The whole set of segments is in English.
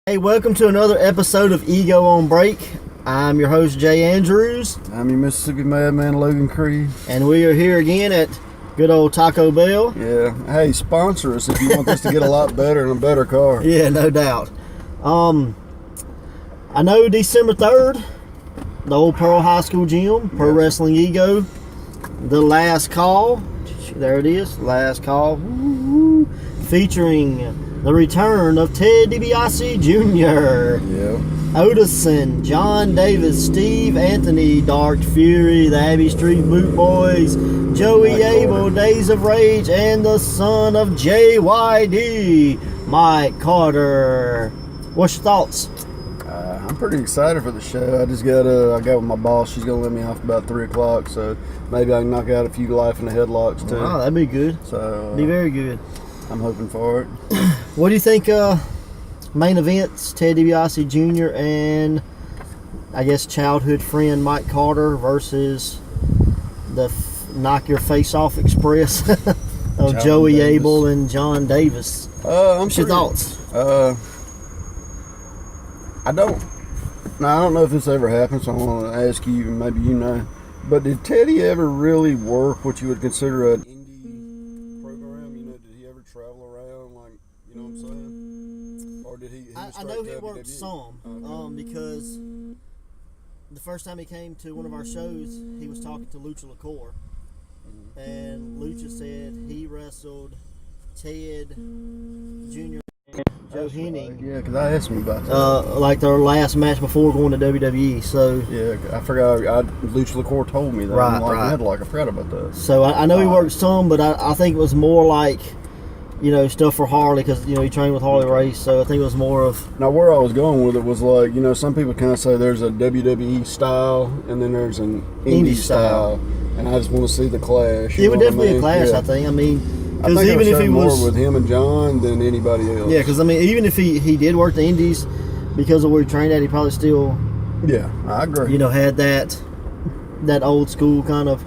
Hey, welcome to another episode of Ego on Break. I'm your host, Jay Andrews. I'm your Mississippi Madman, Logan Creed. And we are here again at good old Taco Bell. Yeah. Hey, sponsor us if you want this to get a lot better and a better car. Yeah, no doubt. I know December 3rd, the old Pearl High School Gym, Pro Wrestling Ego, the last call. There it is, last call. Woo-hoo. Featuring the return of Ted DiBiase Jr. Yeah. Odison, John Davis, Steve Anthony, Dark Fury, the Abbey Street Boot Boys, Joey Mike Abel, Carter. Days of Rage, and the son of JYD, Mike Carter. What's your thoughts? I'm pretty excited for the show. I got with my boss. She's going to let me off about 3 o'clock, so maybe I can knock out a few life in the headlocks, too. Wow, that'd be good. So, Be very good. I'm hoping for it. What do you think, main events, Ted DiBiase Jr. and, I guess, childhood friend Mike Carter versus the Knock Your Face Off Express of Joey Davis. Abel and John Davis? What's your thoughts? I don't know if this ever happened, so I want to ask you, and maybe you know, but did Teddy ever really work what you would consider an indie program? You know, did he ever travel around, like, you know what I'm saying? Or did he I know he worked some, because the first time he came to one of our shows, he was talking to Lucha Licore, and Lucha said he wrestled Ted Jr. Doheny. Yeah, because I asked him about that. Like their last match before going to WWE. So Yeah, I forgot. Lucha Licore told me that. Right, I right. forgot about that. So I know he worked some, but I think it was more like, you know, stuff for Harley because, you know, he trained with Harley Race. So I think it was more of. Now, where I was going with it was like, you know, some people kind of say there's a WWE style and then there's an indie style. And I just want to see the clash. It would definitely be a clash, Yeah. I think. I mean, I because think even if he more was. with him and John than anybody else. Yeah, because I mean, even if he did work the indies because of where he trained at, he probably still, Yeah, I agree. you know, had that old school kind of,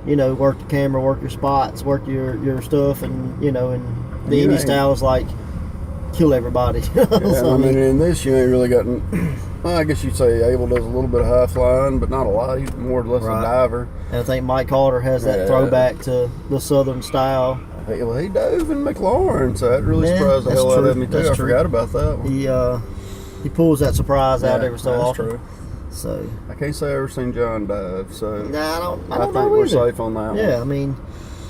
you know, work the camera, work your spots, work your stuff, and, you know, and the You indie ain't- style is like kill everybody. Yeah, So, I mean, in this you ain't really gotten. Well, I guess you'd say Abel does a little bit of high flying, but not a lot. He's more or less Right. a diver. and I think Mike Carter has that Yeah. throwback to the Southern style. Well, he dove in McLaurin, so that really Yeah, surprised the that's hell out true. of me too. That's I true. forgot about that one. He pulls that surprise out every so that's often. true. So I can't say I've ever seen John dive, so nah, I don't think know we're either. safe on that one. Yeah, I mean,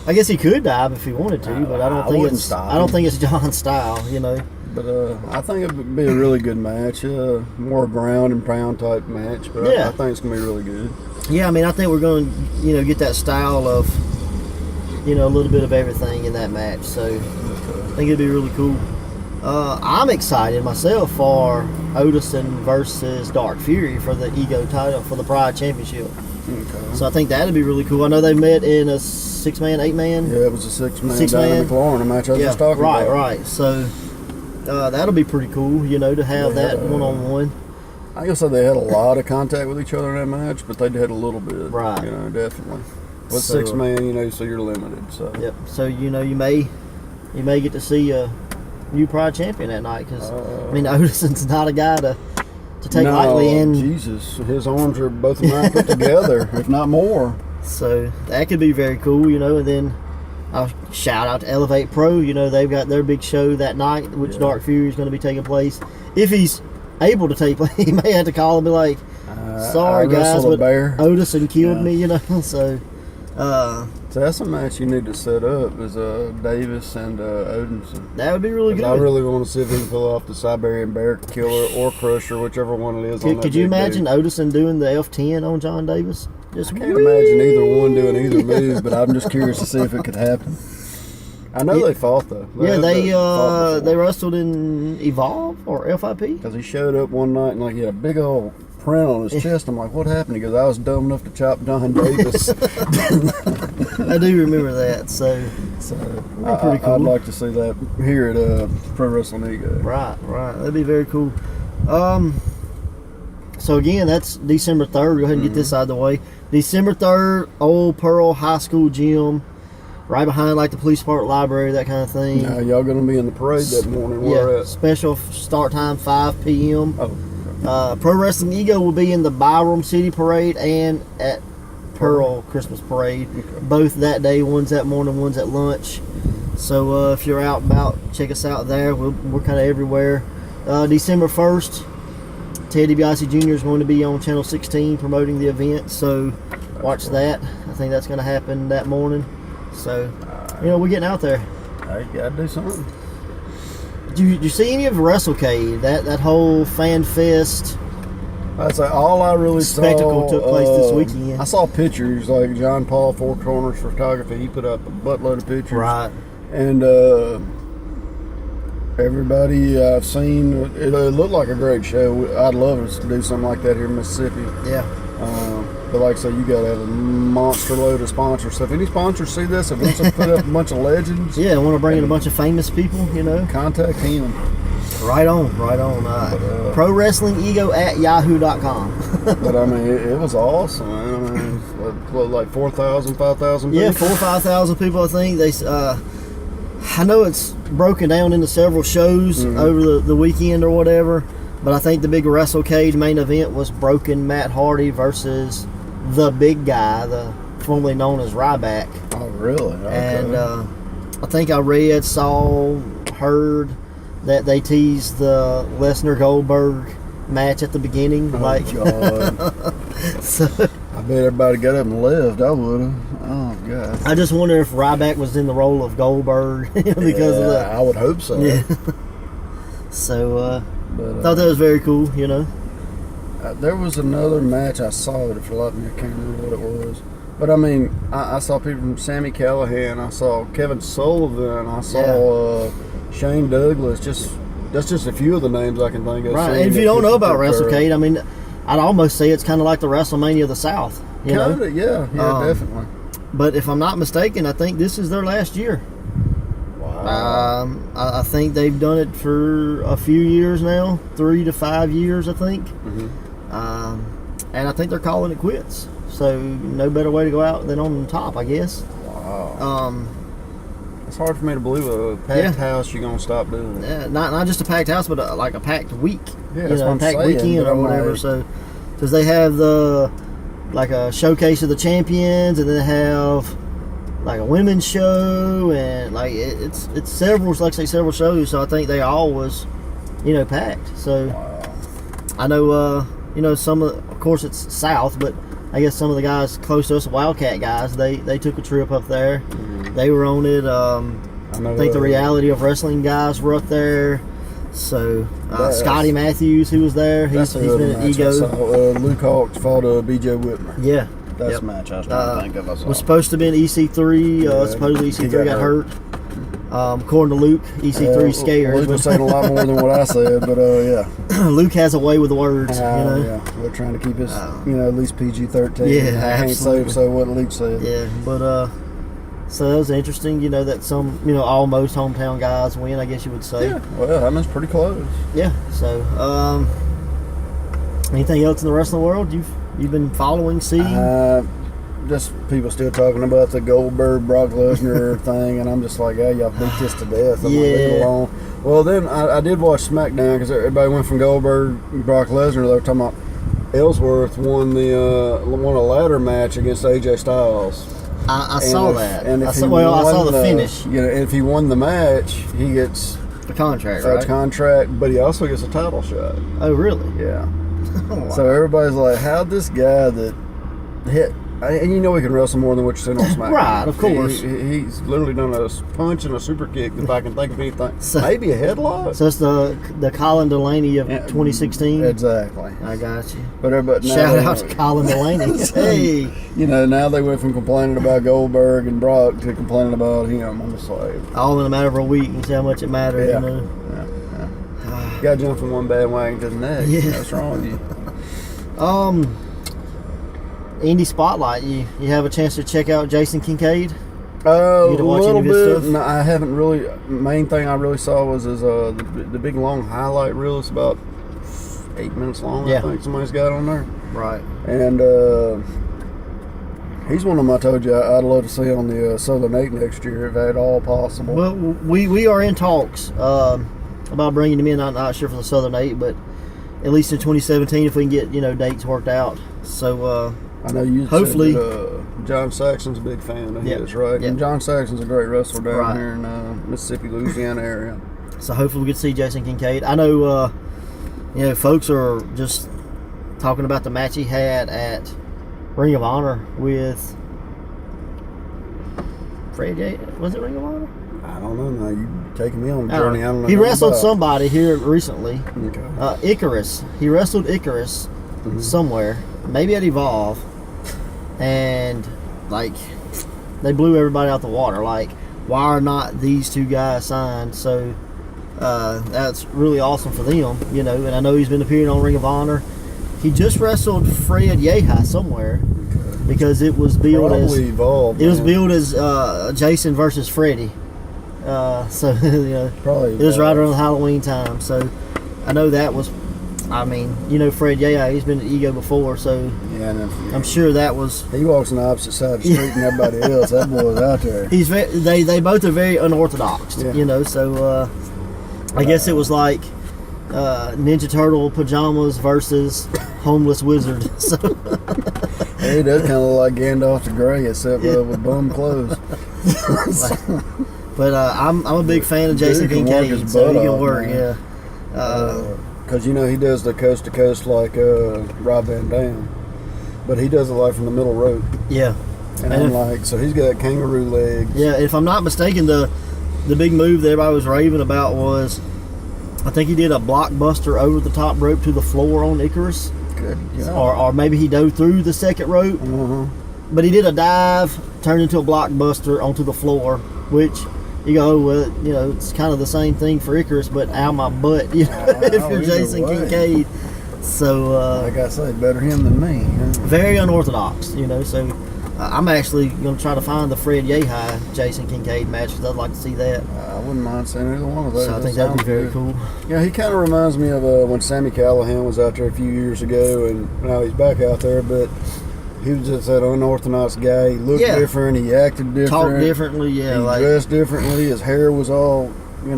I guess he could dive if he wanted to, but I don't think wouldn't it's. stop I don't him. think it's John's style. You know. But I think it would be a really good match. More ground and pound type match, but Yeah. I think it's gonna be really good. Yeah, I mean, I think we're going to, you know, get that style of, you know, a little bit of everything in that match. So I think it'd be really cool. I'm excited myself for Odison versus Dark Fury for the Ego title for the Pride Championship. Okay. So I think that'd be really cool. I know they met in a 6-man, 8-man. Yeah, it was a 6-man down Six-man. in McLaurin, a match I was just talking about. Right. So that'll be pretty cool, you know, to have Yeah. that one-on-one. I guess they had a lot of contact with each other in that match, but they had a little bit. Right. You know, definitely. With So, 6-man, you know, so you're limited. So. Yep. So you know you may get to see a new Pride champion that night because I mean Odison's not a guy to take No, lightly, and Jesus, his arms are both of mine put together, if not more. so that could be very cool, you know. And then I'll shout out to Elevate Pro. You know they've got their big show that night, which Yeah. Dark Fury is going to be taking place. If he's able to take place, he may have to call and be like, "Sorry I guys, wrestled a but bear." Odison killed Yeah. me," you know. So. So that's a match you need to set up is Davis and Odinson. That would be really good. I really want to see if he can pull off the Siberian Bear Killer or Crusher, whichever one it is. Could you imagine Odison doing the F10 on John Davis? Just I can't imagine either one doing either move, but I'm just curious to see if it could happen. I know they fought though. They wrestled in Evolve or FIP. Because he showed up one night and like he had a big old print on his chest. I'm like, what happened? He goes, I was dumb enough to chop John Davis. I do remember that. So pretty cool. I'd like to see that here at Pro Wrestling Ego. right, that'd be very cool. So again, that's December 3rd. Go ahead and get this out of the way. December 3rd, Old Pearl High School Gym. right behind like the police department, library, that kind of thing. Now, y'all gonna be in the parade that morning? Where at? Special start time 5 p.m. Oh, okay. Pro Wrestling Ego will be in the Byram City Parade and at Pearl Christmas Parade, both that day. One's that morning, one's at lunch. So if you're out and about, check us out there. We're kind of everywhere. December 1st, Ted DiBiase Jr. is going to be on Channel 16 promoting the event, so watch that. I think that's going to happen that morning. So, we're getting out there. I gotta do something. Did you see any of WrestleCade? That whole fan fest That's like all I really spectacle saw. took place this weekend. I saw pictures like John Paul, Four Corners Photography. He put up a buttload of pictures. Right. And everybody I've seen, it looked like a great show. I'd love us to do something like that here in Mississippi. Yeah. But like I say, you got to have a monster load of sponsors. So if any sponsors see this and wants to put up a bunch of legends, Yeah, I want to bring in a bunch of famous people, contact him. Right on. Pro Wrestling Ego at yahoo.com. But I mean, it was awesome, man. I mean, like 4,000, 5,000 people? Yeah, 4,000 or 5,000 people, I think. I know it's broken down into several shows over the weekend or whatever, but I think the big WrestleCade main event was Broken Matt Hardy versus the big guy, formerly known as Ryback. Oh, really? Okay. And I think I read, heard that they teased the Lesnar-Goldberg match at the beginning. God. So I bet everybody got up and left. I would have. Oh, God. I just wonder if Ryback was in the role of Goldberg because of that. I would hope so. Yeah. So, But, thought that was very cool, There was another match I saw, but for the life of me, I can't remember what it was. But I mean, I saw people from Sammy Callahan. I saw Kevin Sullivan. I saw Shane Douglas. That's just a few of the names I can think of. Right, and if you don't know about WrestleCade, I mean, I'd almost say it's kind of like the WrestleMania of the South. Kinda, yeah, definitely. But if I'm not mistaken, I think this is their last year. Wow. I think they've done it for a few years now, 3 to 5 years, I think. And I think they're calling it quits. So no better way to go out than on top, I guess. Wow. It's hard for me to believe a packed house you're gonna stop doing it. Yeah, not just a packed house, but like a packed week. Yeah, that's what I'm packed saying, weekend but or whatever. like, So, because they have like a showcase of the champions, and then they have like a women's show, and like it's several, like I say, several shows. So I think they all was, packed. So I know, some of course it's south, but I guess some of the guys close to us, Wildcat guys, they took a trip up there. They were on it. I think the Reality of Wrestling guys were up there. So Scotty Matthews, who was there, he's been at Ego. Luke Hawks fought B.J. Whitmer. Yeah. That's the match I was trying to think of. I saw. Was supposed to have been EC3. Supposedly EC3 got hurt. According to Luke, EC3's scared. Luke was saying a lot more than what I said, but yeah. Luke has a way with the words. Yeah, we're trying to keep us, at least PG-13. Yeah, I can't say what Luke said. Yeah, but so that was interesting. That some almost hometown guys win, I guess you would say. Yeah, well, that was pretty close. Yeah. So, anything else in the wrestling world you've been following, seeing? Just people still talking about the Goldberg Brock Lesnar thing, and I'm just like, y'all beat this to death. I'm like, leave it alone. Well, then I did watch SmackDown because everybody went from Goldberg Brock Lesnar. They were talking about Ellsworth won a ladder match against AJ Styles. I saw that. And I saw the finish. If he won the match, he gets the contract, right? Contract, but he also gets a title shot. Oh, really? Yeah. Oh, wow. So everybody's like, how'd this guy that hit... And he can wrestle more than what you're seeing on SmackDown. Right, of course. He's literally done a punch and a super kick, if I can think of anything. So, maybe a headlock. So it's the Colin Delaney of 2016? Exactly. I got you. But shout out to Colin Delaney. Hey. Now they went from complaining about Goldberg and Brock to complaining about him. I'm just like... all in a matter of a week. You see how much it matters, Yeah. You got to jump from one bandwagon to the next. Yeah. What's wrong with you? Indie Spotlight. You have a chance to check out Jason Kincaid? A little bit. No, I haven't really. Main thing I really saw was the big long highlight reel. It's about 8 minutes long. I think somebody's got on there. Right. And He's one of them I told you I'd love to see on the Southern 8 next year if at all possible. Well, we are in talks about bringing him in. I'm not sure for the Southern 8, but at least in 2017 if we can get dates worked out. So I know you hopefully said that, John Saxon's a big fan of his, right? Yep. And John Saxon's a great wrestler down here in Mississippi, Louisiana area. So hopefully we can see Jason Kincaid. I know folks are just talking about the match he had at Ring of Honor with Freddie. Was it Ring of Honor? I don't know. Now you taking me on a journey. I don't know. He wrestled somebody here recently. Okay. Icarus. He wrestled Icarus somewhere, maybe at Evolve, and they blew everybody out the water. Like, why are not these two guys signed? So that's really awesome for them, And I know he's been appearing on Ring of Honor. He just wrestled Fred Yehi somewhere because it was billed billed as Jason versus Freddie. So probably it was right around Halloween time. So I know that was. I mean, Fred Yehi, he's been at Ego before, so yeah, I'm sure that was. He walks on the opposite side of the street than everybody else. That boy's out there. They both are very unorthodox, So I guess it was like Ninja Turtle pajamas versus homeless wizard. So he does kind of look like Gandalf the Grey, except with bum clothes. But I'm a big fan of Jason Kincaid, so he can work. Man. Yeah. Because he does the coast to coast like Rob Van Dam, but he does it like from the middle rope. Yeah, and so he's got kangaroo legs. Yeah, if I'm not mistaken, the big move that everybody was raving about was, I think he did a blockbuster over the top rope to the floor on Icarus. Good. Yeah. Or maybe he dove through the second rope. But he did a dive, turned into a blockbuster onto the floor, which. You go, well, it's kind of the same thing for Icarus, but ow my butt, if you're Jason Kincaid. So, like I say, better him than me. Very unorthodox, So, I'm actually going to try to find the Fred Yehi Jason Kincaid match because I'd like to see that. I wouldn't mind seeing either one of those. So I think that'd be very cool. Yeah, he kind of reminds me of when Sami Callihan was out there a few years ago, and now he's back out there, but. He was just that unorthodox guy. He looked different. He acted different. Talked differently, yeah. He dressed differently. His hair was all, you're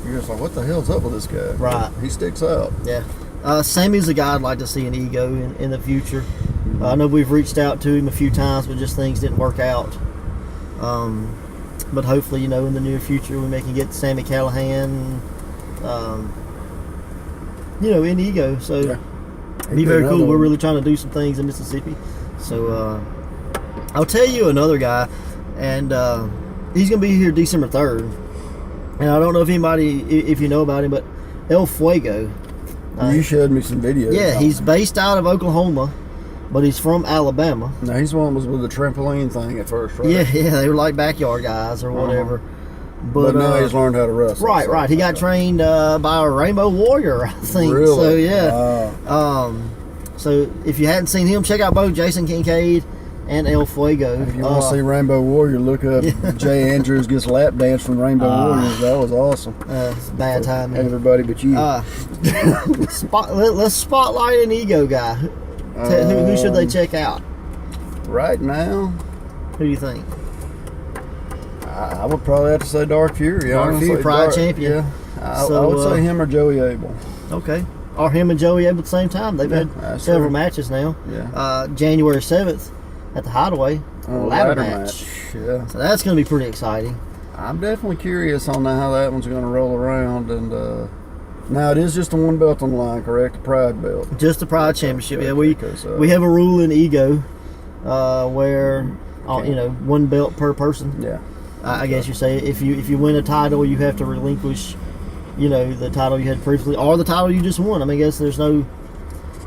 just like, what the hell's up with this guy? Right. He sticks out. Yeah. Sammy's a guy I'd like to see in Ego in the future. I know we've reached out to him a few times, but just things didn't work out. But hopefully, in the near future, we can get Sami Callihan, in Ego. So, it'd be very cool. We're really trying to do some things in Mississippi. So, I'll tell you another guy, and he's going to be here December 3rd. And I don't know if you know about him, but El Fuego. You showed me some videos. Yeah, he's based out of Oklahoma, but he's from Alabama. Now, he's one was with the trampoline thing at first, right? Yeah, they were like backyard guys or whatever. But now he's learned how to wrestle. Right. He got trained by a Rainbow Warrior, I think. Really? So, yeah. Wow. So if you hadn't seen him, check out both Jason Kincaid and El Fuego. If you want to see Rainbow Warrior, look up Jay Andrews gets lap dance from Rainbow Warriors. That was awesome. It's bad timing. Everybody but you. Let's spotlight an Ego guy. Who should they check out? Right now? Who do you think? I would probably have to say Dark Fury. Dark Fury, Pride Champion. Yeah. I would say him or Joey Abel. Okay. Or him and Joey Abel at the same time. They've had several matches now. Yeah. January 7th at the Hideaway. Ladder match. Yeah. So that's going to be pretty exciting. I'm definitely curious on how that one's going to roll around. And now it is just a one belt on the line, correct? The Pride belt. Just the Pride Championship. Yeah, we have a rule in Ego where one belt per person. Yeah. I guess you say if you win a title, you have to relinquish, the title you had previously, or the title you just won. I mean, I guess there's no.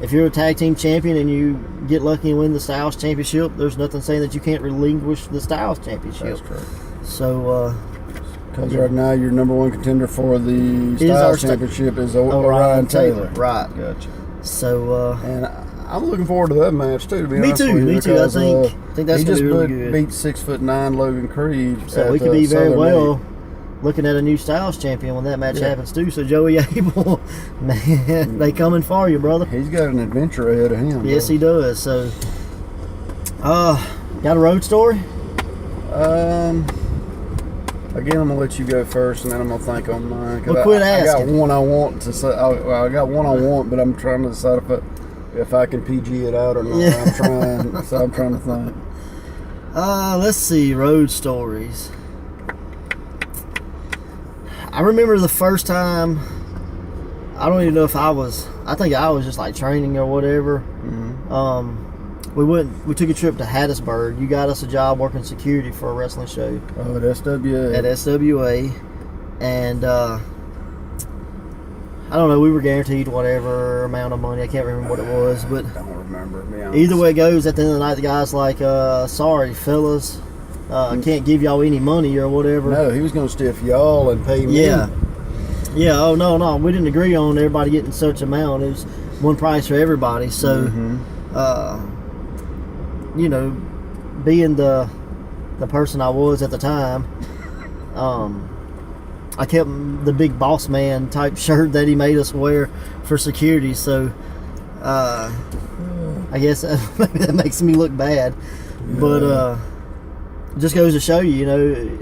If you're a tag team champion and you get lucky and win the Styles Championship, there's nothing saying that you can't relinquish the Styles Championship. That's correct. So, because right now your number one contender for the Styles Championship is Orion Taylor. Right. Gotcha. So, and I'm looking forward to that match too. To be honest with you, me too. I think that's going to be really good. Beat 6'9" Logan Creed. So we could be very well looking at a new Styles champion when that match happens too. So Joey Abel, man, they coming for you, brother. He's got an adventure ahead of him. Yes, he does. So, Got a road story? Again, I'm gonna let you go first, and then I'm gonna think on mine. Well, quit asking. I got one I want to say. I got one I want, but I'm trying to decide if I can PG it out or not. Yeah. I'm trying to think. Let's see, road stories. I remember the first time. I don't even know if I think I was just like training or whatever. Mm-hmm. We took a trip to Hattiesburg. You got us a job working security for a wrestling show. Oh, at SWA. At SWA. And I don't know, we were guaranteed whatever amount of money. I can't remember what it was, but I don't remember, to be honest. either way it goes, at the end of the night the guy's like, sorry fellas, I can't give y'all any money or whatever. No, he was gonna stiff y'all and pay me. Yeah, oh no, we didn't agree on everybody getting such amount. It was one price for everybody. So you know, being the person I was at the time, I kept the big boss man type shirt that he made us wear for security. So I guess maybe that makes me look bad, but just goes to show you, you know,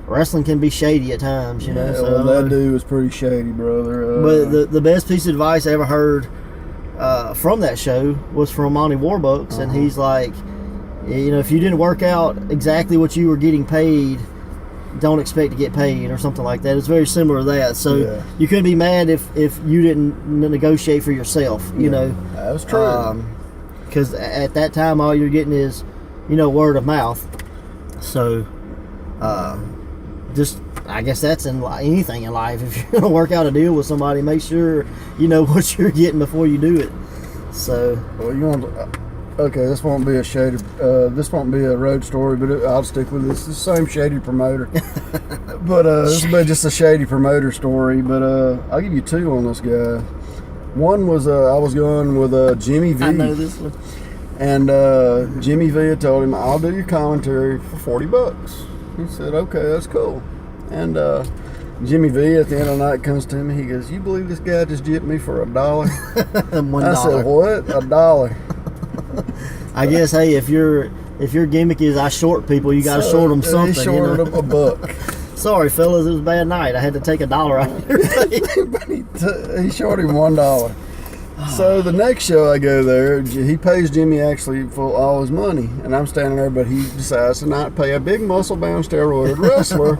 wrestling can be shady at times, you know. Yeah, so, well, that dude was pretty shady, brother. But the best piece of advice I ever heard from that show was from Monty Warbucks, and he's like, you know, if you didn't work out exactly what you were getting paid, don't expect to get paid, or something like that. It's very similar to that. So you couldn't be mad if you didn't negotiate for yourself, you know. That was true. Because at that time, all you're getting is, you know, word of mouth. So just, I guess that's in anything in life. If you're going to work out a deal with somebody, make sure you know what you're getting before you do it. So, well, you want to, okay, this won't be a shady, this won't be a road story, but I'll stick with this. It's the same shady promoter. But this will be just a shady promoter story, but I'll give you two on this guy. One was I was going with Jimmy V. I know this one. And Jimmy V had told him, I'll do your commentary for $40. He said, okay, that's cool. And Jimmy V at the end of the night comes to me. He goes, you believe this guy just gypped me for $1? $1. I said, what? $1. I guess, hey, if your gimmick is I short people, you got to short them something. He shorted him $1. Sorry, fellas, it was a bad night. I had to take $1 out of your He short him $1. So the next show I go there, he pays Jimmy actually for all his money, and I'm standing there, but he decides to not pay a big muscle-bound steroided wrestler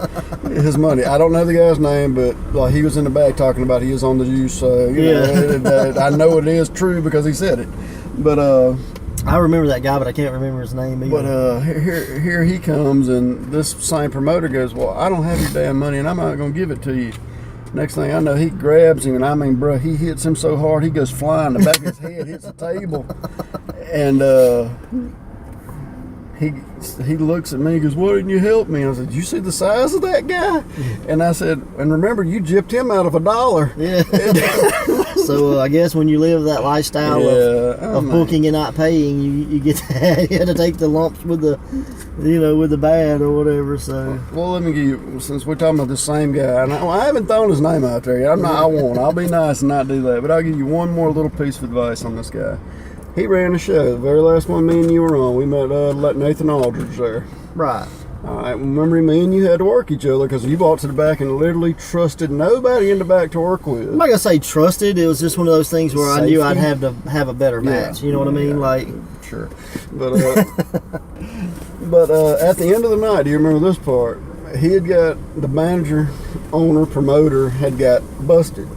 his money. I don't know the guy's name, but like, he was in the back talking about he is on the juice, so you know, I know it is true because he said it. But I remember that guy, but I can't remember his name either. But here he comes, and this same promoter goes, well, I don't have your damn money, and I'm not going to give it to you. Next thing I know, he grabs him, and I mean, bro, he hits him so hard, he goes flying. The back of his head hits the table. And he looks at me, he goes, why didn't you help me? I said, you see the size of that guy? And I said, and remember, you gypped him out of $1. Yeah. So I guess when you live that lifestyle of booking and not paying, you get to, you had to take the lumps with the, you know, with the bad or whatever. So well, let me give you, since we're talking about the same guy, and I haven't thrown his name out there yet. I won't. I'll be nice and not do that. But I'll give you one more little piece of advice on this guy. He ran the show. The very last one me and you were on, we met Nathan Aldridge there. right. All right, remember me and you had to work each other because you walked to the back and literally trusted nobody in the back to work with. I'm not gonna say trusted. It was just one of those things where Safety. I knew I'd have to have a better match. You know what I mean? Like, sure. But at the end of the night, do you remember this part? He had got the manager, owner, promoter had got busted,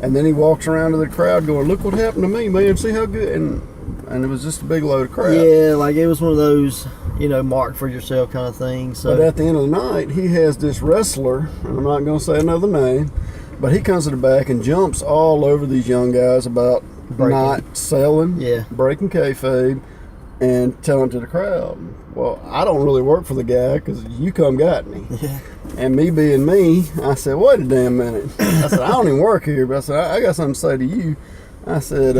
and then he walks around to the crowd going, "Look what happened to me, man! See how good!" And it was just a big load of crap. yeah, like it was one of those, you know, mark for yourself kind of thing. So, but at the end of the night, he has this wrestler, and I'm not going to say another name, but he comes to the back and jumps all over these young guys about not selling, breaking kayfabe, and telling to the crowd, well, I don't really work for the guy because you come got me. Yeah. And me being me, I said, wait a damn minute. I said, I don't even work here, but I said, I got something to say to you. I said,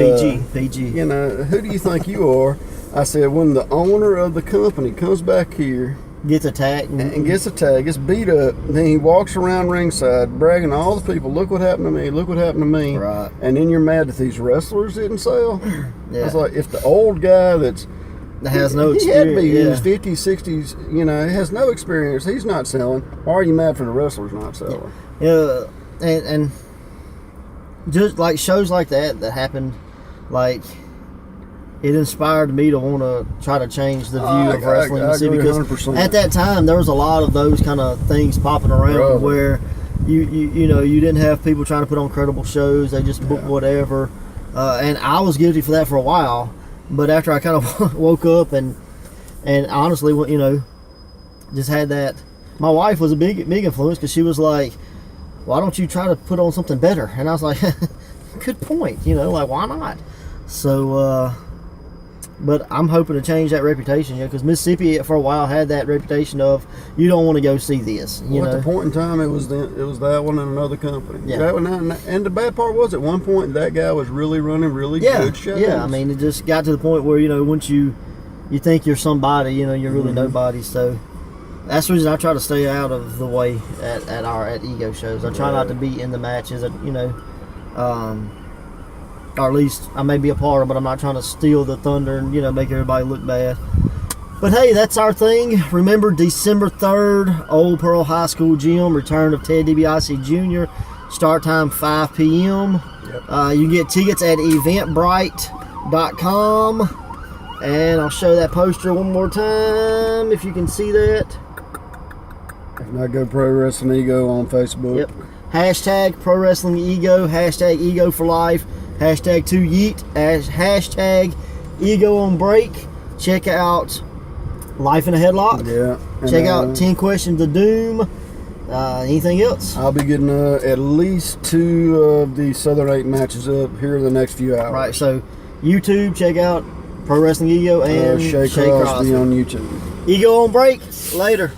PG. You know, who do you think you are? I said, when the owner of the company comes back here, gets attacked and gets attacked, gets beat up, then he walks around ringside bragging to all the people, look what happened to me, look what happened to me. Right. And then you're mad that these wrestlers didn't sell. Yeah. It's like, if the old guy that's that has no He had to experience. be in his Yeah. 50s, 60s. You know, he has no experience. He's not selling. Why are you mad for the wrestlers not selling? Yeah, and just like shows like that happen, like it inspired me to want to try to change the view of wrestling. I agree because 100%. at that time there was a lot of those kind of things popping around Brother. where you know you didn't have people trying to put on credible shows. They just booked whatever, and I was guilty for that for a while. But after I kind of woke up and honestly, you know, just had that. My wife was a big influence because she was like, why don't you try to put on something better? And I was like, good point, you know, like why not? So but I'm hoping to change that reputation, you know, because Mississippi for a while had that reputation of you don't want to go see this, you know. At the point in time, it was that one and another company. Yeah. That one, and the bad part was at one point that guy was really running really good shows. Yeah, I mean it just got to the point where, you know, once you think you're somebody, you know, you're really nobody. So that's the reason I try to stay out of the way at ego shows. I try not to be in the matches, you know, or at least I may be a part of, but I'm not trying to steal the thunder and, you know, make everybody look bad. But hey, that's our thing. Remember, December 3rd, Old Pearl High School Gym, return of Ted DiBiase Jr. Start time 5 p.m. Yep. You can get tickets at eventbrite.com. And I'll show that poster one more time if you can see that. If not, go Pro Wrestling Ego on Facebook. Yep. Hashtag Pro Wrestling Ego. Hashtag Ego for Life. Hashtag 2Yeet. Hashtag Ego on Break. Check out Life in a Headlock. Yeah. And, Check out 10 Questions of Doom. Anything else? I'll be getting at least 2 of the Southern 8 matches up here in the next few hours. Right, so YouTube, check out Pro Wrestling Ego and Shay Shay Crosby Crosby on YouTube. Ego on Break. Later.